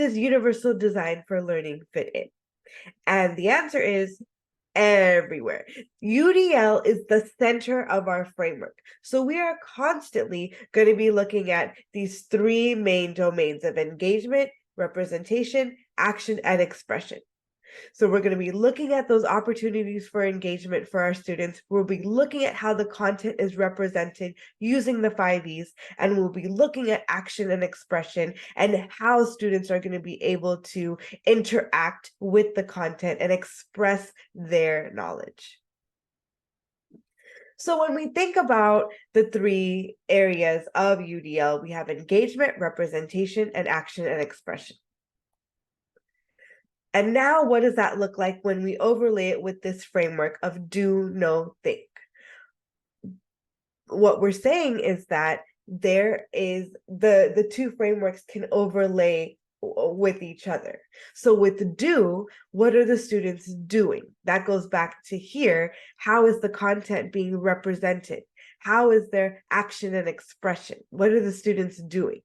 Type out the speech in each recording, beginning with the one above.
does universal design for learning fit in? And the answer is everywhere. UDL is the center of our framework. So we are constantly going to be looking at these three main domains of engagement, representation, action, and expression. So we're going to be looking at those opportunities for engagement for our students. We'll be looking at how the content is represented using the 5Es, and we'll be looking at action and expression and how students are going to be able to interact with the content and express their knowledge. So when we think about the three areas of UDL, we have engagement, representation, and action and expression. And now what does that look like when we overlay it with this framework of do, know, think? What we're saying is that there is the two frameworks can overlay with each other. So with do, what are the students doing? That goes back to here. How is the content being represented? How is their action and expression? What are the students doing?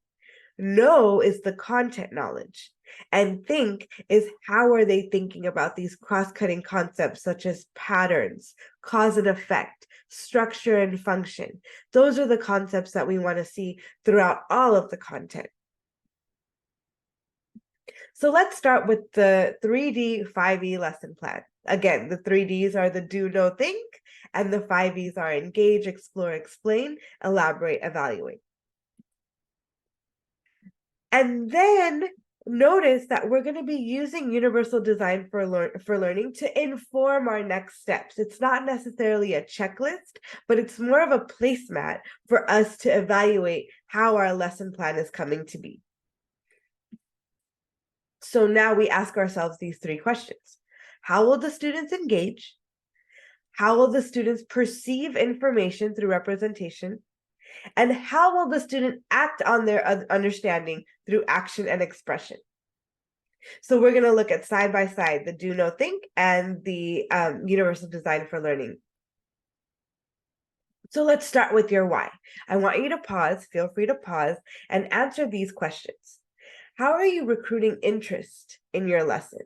Know is the content knowledge. And think is how are they thinking about these cross-cutting concepts such as patterns, cause and effect, structure and function. Those are the concepts that we want to see throughout all of the content. So let's start with the 3D 5E lesson plan. Again, the 3Ds are the do, know, think, and the 5Es are engage, explore, explain, elaborate, evaluate. And then notice that we're going to be using universal design for learning to inform our next steps. It's not necessarily a checklist, but it's more of a placemat for us to evaluate how our lesson plan is coming to be. So now we ask ourselves these three questions. How will the students engage? How will the students perceive information through representation? And how will the student act on their understanding through action and expression? So we're going to look at side by side the do, know, think and the universal design for learning. So let's start with your why. I want you to pause, feel free to pause, and answer these questions. How are you recruiting interest in your lesson?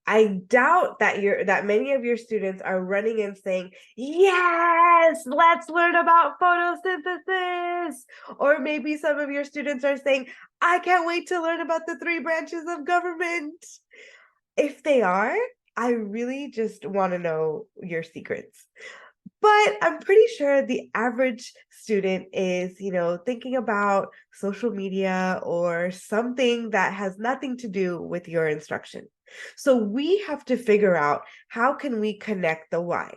I doubt that many of your students are running and saying, yes, let's learn about photosynthesis. Or maybe some of your students are saying, I can't wait to learn about the 3 branches of government. If they are, I really just want to know your secrets. But I'm pretty sure the average student is, thinking about social media or something that has nothing to do with your instruction. So we have to figure out how can we connect the why.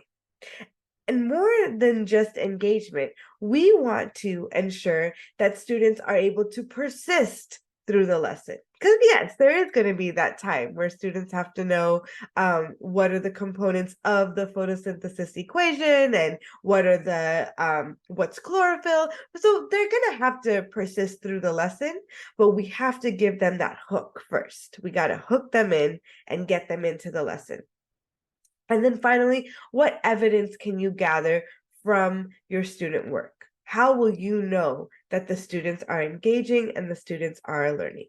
And more than just engagement, we want to ensure that students are able to persist through the lesson. Because yes, there is going to be that time where students have to know what are the components of the photosynthesis equation and what are the what's chlorophyll. So they're going to have to persist through the lesson, but we have to give them that hook first. We got to hook them in and get them into the lesson. And then finally, what evidence can you gather from your student work? How will you know that the students are engaging and the students are learning?